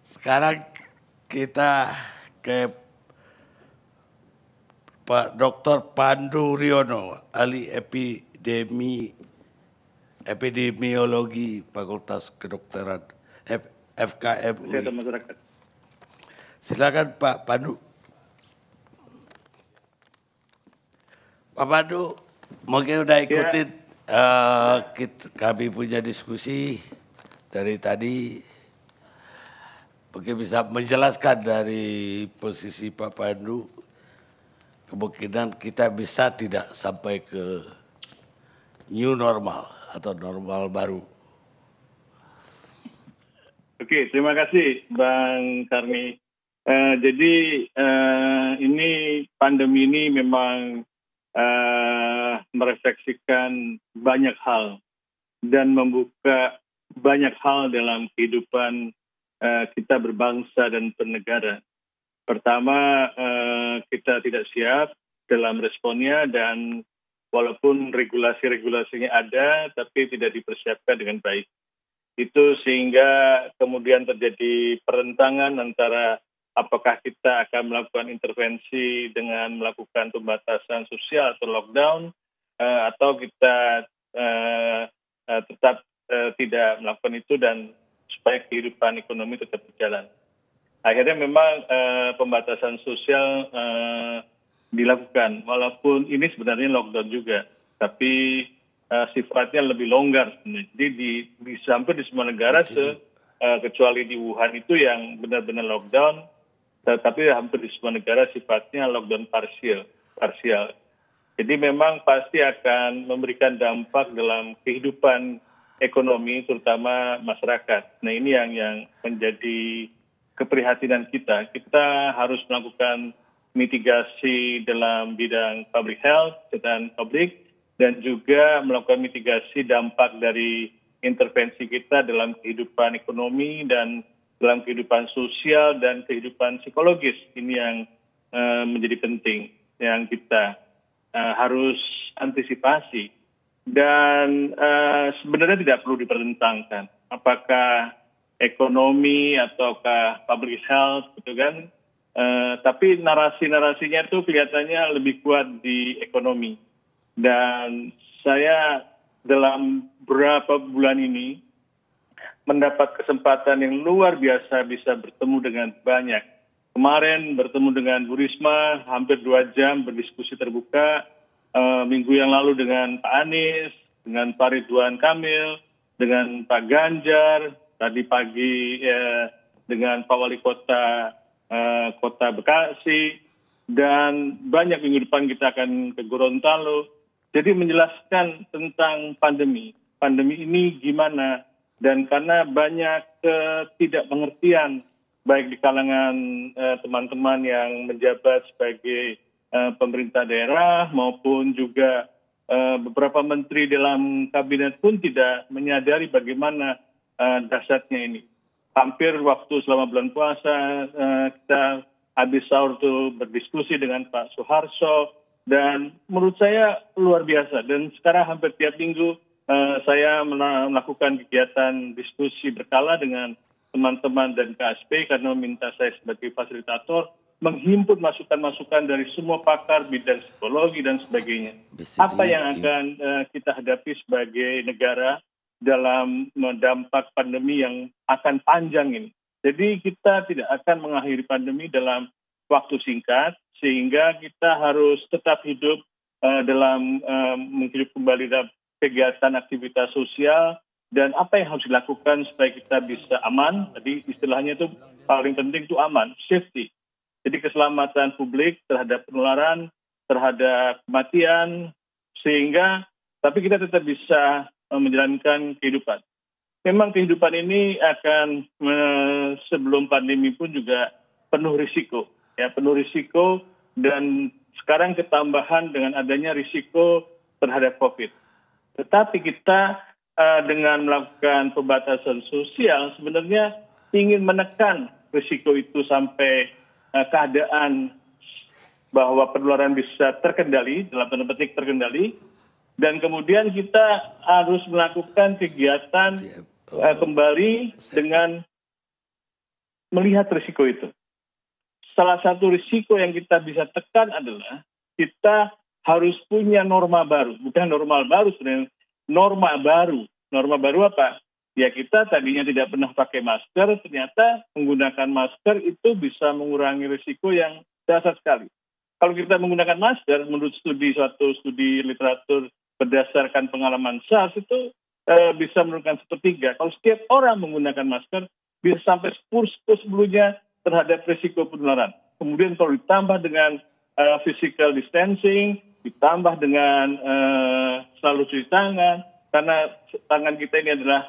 Sekarang kita ke Pak Dr. Pandu Riono, ahli epidemiologi Fakultas Kedokteran FKMUI. Kesehatan Masyarakat. Silakan Pak Pandu. Pak Pandu, mungkin udah ikutin kami punya diskusi dari tadi. Mungkin bisa menjelaskan dari posisi Pak Pandu, kemungkinan kita bisa tidak sampai ke new normal atau normal baru. Oke, terima kasih Bang Karni. Jadi ini pandemi ini memang merefleksikan banyak hal dan membuka banyak hal dalam kehidupan kita berbangsa dan bernegara. Pertama, kita tidak siap dalam responnya dan walaupun regulasi-regulasinya ada, tapi tidak dipersiapkan dengan baik. Itu sehingga kemudian terjadi perentangan antara apakah kita akan melakukan intervensi dengan melakukan pembatasan sosial atau lockdown, atau kita tetap tidak melakukan itu dan supaya kehidupan ekonomi tetap berjalan. Akhirnya memang pembatasan sosial dilakukan, walaupun ini sebenarnya lockdown juga, tapi sifatnya lebih longgar. Jadi di hampir di semua negara, kecuali di Wuhan itu yang benar-benar lockdown, tetapi hampir di semua negara sifatnya lockdown parsial. Jadi memang pasti akan memberikan dampak dalam kehidupan ekonomi, terutama masyarakat. Nah ini yang menjadi keprihatinan kita. Kita harus melakukan mitigasi dalam bidang public health, kesehatan publik, dan juga melakukan mitigasi dampak dari intervensi kita dalam kehidupan ekonomi dan dalam kehidupan sosial dan kehidupan psikologis. Ini yang menjadi penting, yang kita harus antisipasi. Dan sebenarnya tidak perlu dipertentangkan apakah ekonomi ataukah public health, gitu kan. Tapi narasi-narasinya itu kelihatannya lebih kuat di ekonomi. Dan saya dalam beberapa bulan ini mendapat kesempatan yang luar biasa bisa bertemu dengan banyak. Kemarin bertemu dengan Bu Risma hampir 2 jam berdiskusi terbuka. Minggu yang lalu dengan Pak Anies, dengan Pak Ridwan Kamil, dengan Pak Ganjar, tadi pagi dengan Pak Wali Kota Kota Bekasi, dan banyak minggu depan kita akan ke Gorontalo. Jadi menjelaskan tentang pandemi ini gimana, dan karena banyak ketidakmengertian baik di kalangan teman-teman yang menjabat sebagai pemerintah daerah maupun juga beberapa menteri dalam kabinet pun tidak menyadari bagaimana dahsyatnya ini. Hampir waktu selama bulan puasa kita habis sahur tuh berdiskusi dengan Pak Soeharto, dan menurut saya luar biasa. Dan sekarang hampir tiap minggu saya melakukan kegiatan diskusi berkala dengan teman-teman dan KSP karena meminta saya sebagai fasilitator menghimpun masukan-masukan dari semua pakar bidang psikologi dan sebagainya. Apa yang akan kita hadapi sebagai negara dalam dampak pandemi yang akan panjang ini. Jadi kita tidak akan mengakhiri pandemi dalam waktu singkat, sehingga kita harus tetap hidup dalam menghidup kembali dalam kegiatan aktivitas sosial, dan apa yang harus dilakukan supaya kita bisa aman. Tadi istilahnya itu paling penting itu aman, safety. Jadi keselamatan publik terhadap penularan, terhadap kematian, sehingga tapi kita tetap bisa menjalankan kehidupan. Memang kehidupan ini akan sebelum pandemi pun juga penuh risiko, dan sekarang ketambahan dengan adanya risiko terhadap COVID. Tetapi kita dengan melakukan pembatasan sosial sebenarnya ingin menekan risiko itu sampai keadaan bahwa penularan bisa terkendali, dalam tanda petik terkendali, dan kemudian kita harus melakukan kegiatan kembali dengan melihat risiko itu. Salah satu risiko yang kita bisa tekan adalah kita harus punya norma baru. Bukan normal baru sebenarnya, norma baru. Norma baru apa? Ya kita tadinya tidak pernah pakai masker, ternyata menggunakan masker itu bisa mengurangi risiko yang dasar sekali. Kalau kita menggunakan masker, menurut suatu studi literatur berdasarkan pengalaman SARS itu bisa menurunkan sepertiga. Kalau setiap orang menggunakan masker, bisa sampai 10/10 terhadap risiko penularan. Kemudian kalau ditambah dengan physical distancing, ditambah dengan selalu cuci tangan, karena tangan kita ini adalah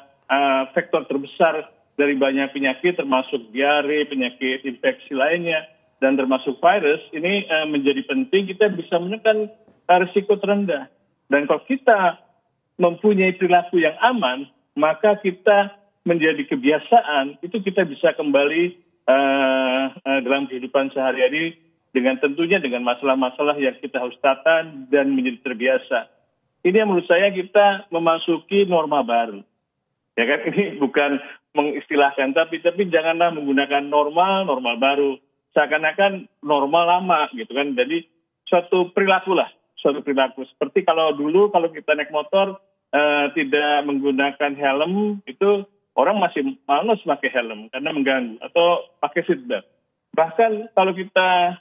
faktor terbesar dari banyak penyakit, termasuk diare, penyakit infeksi lainnya, dan termasuk virus, ini menjadi penting kita bisa menekan risiko terendah. Dan kalau kita mempunyai perilaku yang aman, maka kita menjadi kebiasaan, itu kita bisa kembali dalam kehidupan sehari-hari dengan tentunya dengan masalah-masalah yang kita harus tata dan menjadi terbiasa. Ini yang menurut saya kita memasuki norma baru. Ya kan, ini bukan mengistilahkan, tapi janganlah menggunakan normal baru. Seakan-akan normal lama gitu kan. Jadi suatu perilaku. Seperti kalau dulu kalau kita naik motor tidak menggunakan helm, itu orang masih malas pakai helm karena mengganggu, atau pakai seatbelt. Bahkan kalau kita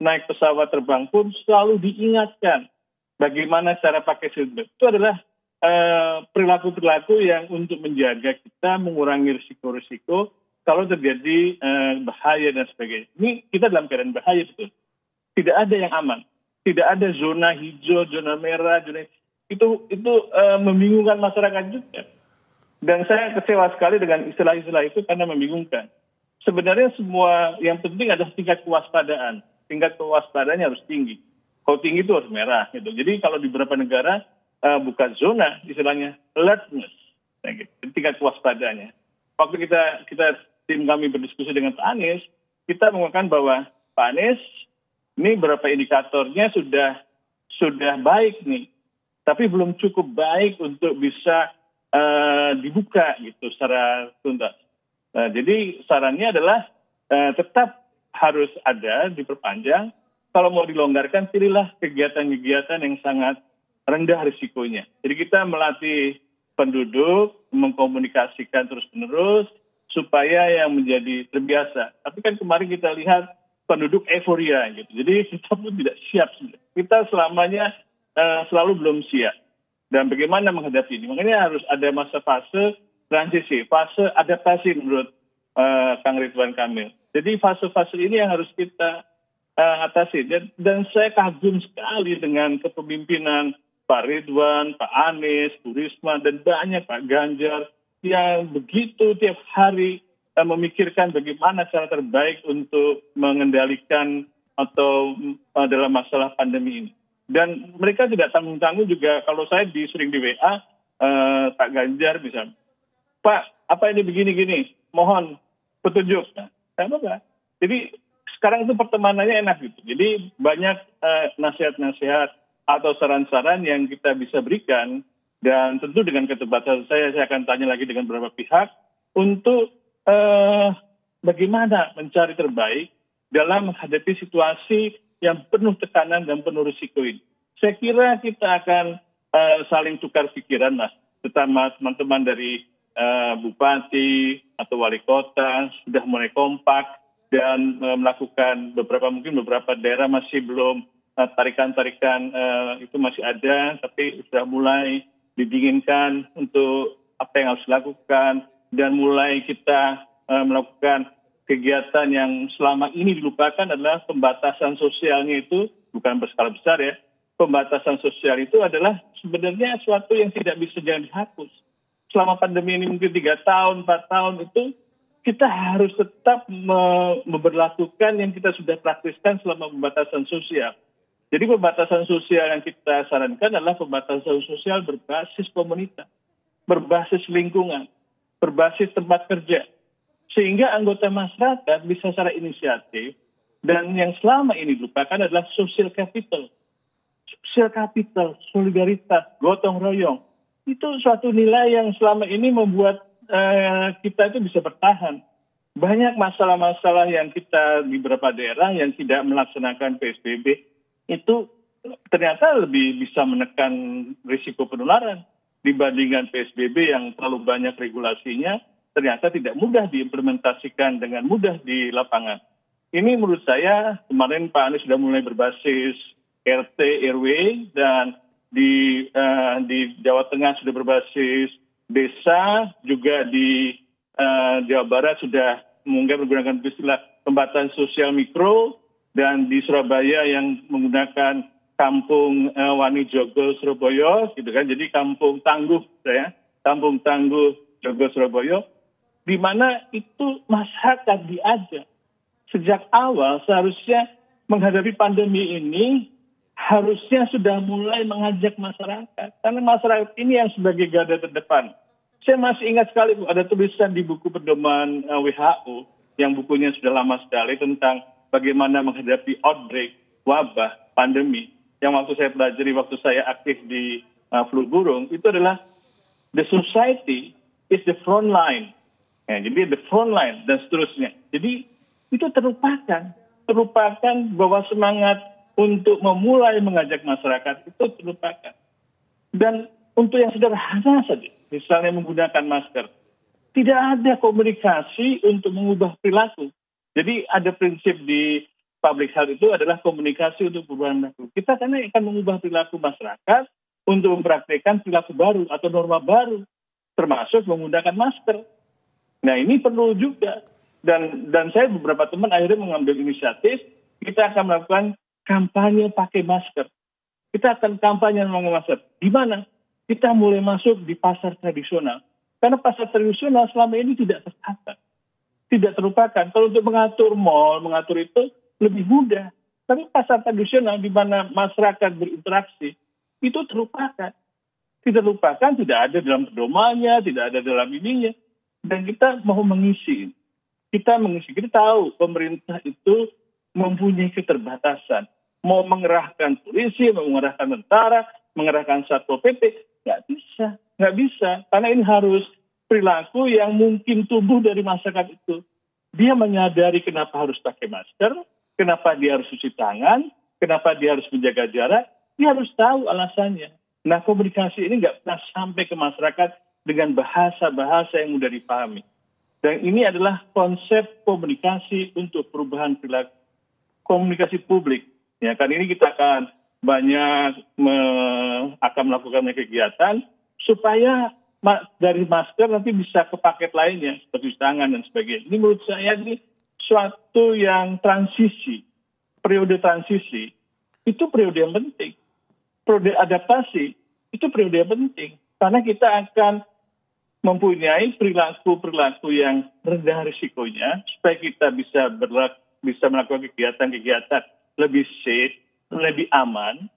naik pesawat terbang pun selalu diingatkan bagaimana cara pakai seatbelt. Itu adalah perilaku-perilaku yang untuk menjaga kita, mengurangi risiko-risiko kalau terjadi bahaya dan sebagainya. Ini kita dalam keadaan bahaya betul. Tidak ada yang aman. Tidak ada zona hijau, zona merah, itu membingungkan masyarakat juga. Dan saya kecewa sekali dengan istilah-istilah itu karena membingungkan. Sebenarnya semua yang penting adalah tingkat kewaspadaan. Tingkat kewaspadaannya harus tinggi. Kalau tinggi itu harus merah. Gitu. Jadi kalau di beberapa negara bukan zona, istilahnya alertness. Nah, gitu. Tingkat kewaspadaannya. Waktu kita tim kami berdiskusi dengan Pak Anies, kita mengatakan bahwa Pak Anies ini beberapa indikatornya sudah baik nih, tapi belum cukup baik untuk bisa dibuka gitu secara tuntas. Jadi sarannya adalah tetap harus ada, diperpanjang. Kalau mau dilonggarkan, pilihlah kegiatan-kegiatan yang sangat rendah risikonya. Jadi kita melatih penduduk, mengkomunikasikan terus-menerus, supaya yang menjadi terbiasa. Tapi kan kemarin kita lihat penduduk euforia gitu. Jadi kita pun tidak siap. Kita selamanya selalu belum siap. Dan bagaimana menghadapi ini? Makanya harus ada masa fase transisi, fase adaptasi menurut Kang Ridwan Kamil. Jadi fase-fase ini yang harus kita atasi. Dan saya kagum sekali dengan kepemimpinan Pak Ridwan, Pak Anies, Bu Risma, dan banyak Pak Ganjar yang begitu tiap hari memikirkan bagaimana cara terbaik untuk mengendalikan atau dalam masalah pandemi ini. Dan mereka tidak tanggung-tanggung juga. Kalau saya sering di WA, Pak Ganjar bisa, Pak, apa ini begini-gini? Mohon petunjuk. Nah, apa? Jadi sekarang itu pertemanannya enak gitu. Jadi banyak nasihat-nasihat atau saran-saran yang kita bisa berikan. Dan tentu dengan keterbatasan saya akan tanya lagi dengan beberapa pihak untuk bagaimana mencari terbaik dalam menghadapi situasi yang penuh tekanan dan penuh risiko ini. Saya kira kita akan saling tukar pikiran, Mas. Terutama teman-teman dari bupati atau wali kota sudah mulai kompak dan melakukan mungkin beberapa daerah masih belum tarikan-tarikan itu masih ada, tapi sudah mulai didinginkan untuk apa yang harus dilakukan dan mulai kita melakukan kegiatan yang selama ini dilupakan adalah pembatasan sosialnya itu bukan berskala besar ya. Pembatasan sosial itu adalah sebenarnya sesuatu yang tidak bisa jangan dihapus. Selama pandemi ini mungkin 3 tahun, 4 tahun itu kita harus tetap memberlakukan yang kita sudah praktiskan selama pembatasan sosial. Jadi pembatasan sosial yang kita sarankan adalah pembatasan sosial berbasis komunitas, berbasis lingkungan, berbasis tempat kerja. Sehingga anggota masyarakat bisa secara inisiatif, dan yang selama ini dilupakan adalah social capital. Social capital, solidaritas, gotong royong. Itu suatu nilai yang selama ini membuat kita itu bisa bertahan. banyak masalah-masalah yang kita di beberapa daerah yang tidak melaksanakan PSBB itu ternyata lebih bisa menekan risiko penularan dibandingkan PSBB yang terlalu banyak regulasinya, ternyata tidak mudah diimplementasikan dengan mudah di lapangan. Ini menurut saya kemarin Pak Anies sudah mulai berbasis RT, RW, dan di Jawa Tengah sudah berbasis desa, juga di Jawa Barat sudah mungkin menggunakan istilah pembatasan sosial mikro, dan di Surabaya yang menggunakan kampung Wani Jogo Surabaya, gitu kan. Jadi kampung tangguh, kampung tangguh Jogo Surabaya, di mana itu masyarakat diajak sejak awal seharusnya menghadapi pandemi ini harusnya sudah mulai mengajak masyarakat, karena masyarakat ini yang sebagai garda terdepan. Saya masih ingat sekali ada tulisan di buku pedoman WHO yang bukunya sudah lama sekali tentang bagaimana menghadapi outbreak, wabah, pandemi. Yang waktu saya pelajari waktu saya aktif di flu burung, itu adalah the society is the front line. Ya, jadi the front line dan seterusnya. Jadi itu terlupakan bahwa semangat untuk memulai mengajak masyarakat itu terlupakan. Dan untuk yang sederhana saja, misalnya menggunakan masker, tidak ada komunikasi untuk mengubah perilaku. Jadi ada prinsip di public health itu adalah komunikasi untuk perubahan perilaku. Kita karena akan mengubah perilaku masyarakat untuk mempraktikkan perilaku baru atau norma baru, termasuk menggunakan masker. Nah ini perlu juga. Dan saya beberapa teman akhirnya mengambil inisiatif, kita akan melakukan kampanye pakai masker. Kita akan kampanye pakai masker. Di mana? Kita mulai masuk di pasar tradisional. Karena pasar tradisional selama ini tidak tertata. Tidak terlupakan. Kalau untuk mengatur mall, mengatur itu lebih mudah. Tapi pasar tradisional di mana masyarakat berinteraksi, itu terlupakan. Tidak terlupakan, tidak ada dalam pedomannya, tidak ada dalam ininya. Dan kita mau mengisi. Kita tahu pemerintah itu mempunyai keterbatasan. Mau mengerahkan polisi, mau mengerahkan tentara, mengerahkan Satpol PP, nggak bisa. Karena ini harus perilaku yang mungkin tumbuh dari masyarakat itu. Dia menyadari kenapa harus pakai masker, kenapa dia harus cuci tangan, kenapa dia harus menjaga jarak, dia harus tahu alasannya. Nah komunikasi ini nggak pernah sampai ke masyarakat dengan bahasa-bahasa yang mudah dipahami. Dan ini adalah konsep komunikasi untuk perubahan perilaku. Komunikasi publik. Ya, kan ini kita akan akan melakukan kegiatan supaya dari masker nanti bisa ke paket lainnya seperti tangan dan sebagainya. Ini menurut saya ini suatu yang transisi, periode transisi itu periode yang penting. Periode adaptasi itu periode yang penting karena kita akan mempunyai perilaku yang rendah risikonya supaya kita bisa melakukan kegiatan-kegiatan lebih safe, lebih aman,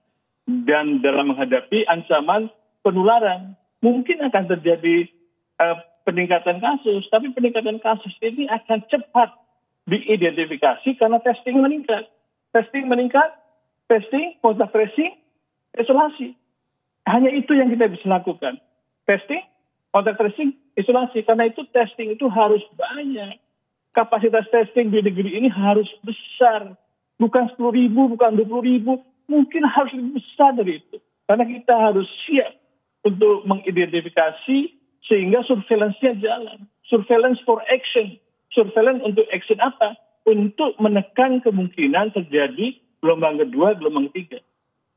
dan dalam menghadapi ancaman penularan. Mungkin akan terjadi peningkatan kasus, tapi peningkatan kasus ini akan cepat diidentifikasi karena testing meningkat. Testing, kontak tracing, isolasi. Hanya itu yang kita bisa lakukan. Testing, kontak tracing, isolasi. Karena itu testing itu harus banyak. Kapasitas testing di negeri ini harus besar. Bukan 10.000, bukan 20.000. Mungkin harus lebih besar dari itu. Karena kita harus siap untuk mengidentifikasi sehingga surveillance-nya jalan. Surveillance for action. Surveillance untuk action apa? Untuk menekan kemungkinan terjadi gelombang kedua, gelombang ketiga.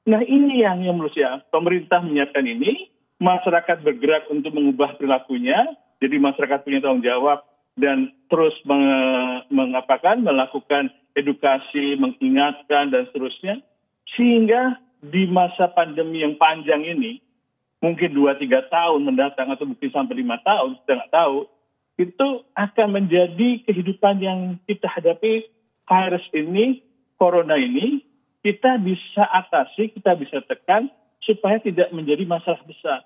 Nah ini yang menurut saya pemerintah menyiapkan ini, masyarakat bergerak untuk mengubah perilakunya, jadi masyarakat punya tanggung jawab dan terus melakukan edukasi, mengingatkan dan seterusnya, sehingga di masa pandemi yang panjang ini, mungkin 2-3 tahun mendatang atau mungkin sampai 5 tahun, kita nggak tahu, itu akan menjadi kehidupan yang kita hadapi virus ini, corona ini, kita bisa atasi, kita bisa tekan supaya tidak menjadi masalah besar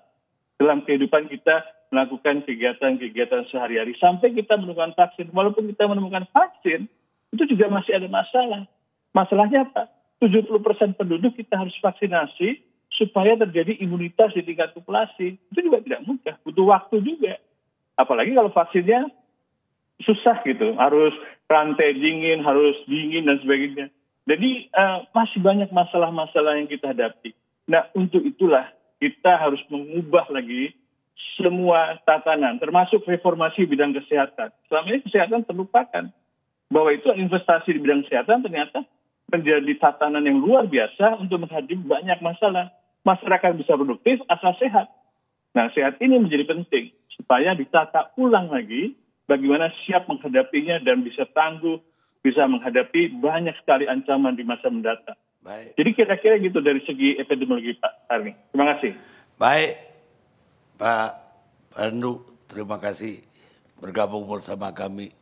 dalam kehidupan kita melakukan kegiatan-kegiatan sehari-hari sampai kita menemukan vaksin. Walaupun kita menemukan vaksin, itu juga masih ada masalah. Masalahnya apa? 70% penduduk kita harus vaksinasi supaya terjadi imunitas di tingkat populasi. Itu juga tidak mudah, butuh waktu juga. Apalagi kalau vaksinnya susah gitu, harus rantai dingin, harus dingin dan sebagainya. Jadi masih banyak masalah-masalah yang kita hadapi. Nah, untuk itulah kita harus mengubah lagi semua tatanan, termasuk reformasi bidang kesehatan. Selama ini kesehatan terlupakan. Bahwa itu investasi di bidang kesehatan ternyata menjadi tatanan yang luar biasa untuk menghadapi banyak masalah. Masyarakat bisa produktif asal sehat. Nah, sehat ini menjadi penting supaya ditata ulang lagi bagaimana siap menghadapinya dan bisa tangguh, bisa menghadapi banyak sekali ancaman di masa mendatang. Baik. Jadi kira-kira gitu dari segi epidemiologi, Pak Armi. Terima kasih. Baik, Pak Pandu, terima kasih bergabung bersama kami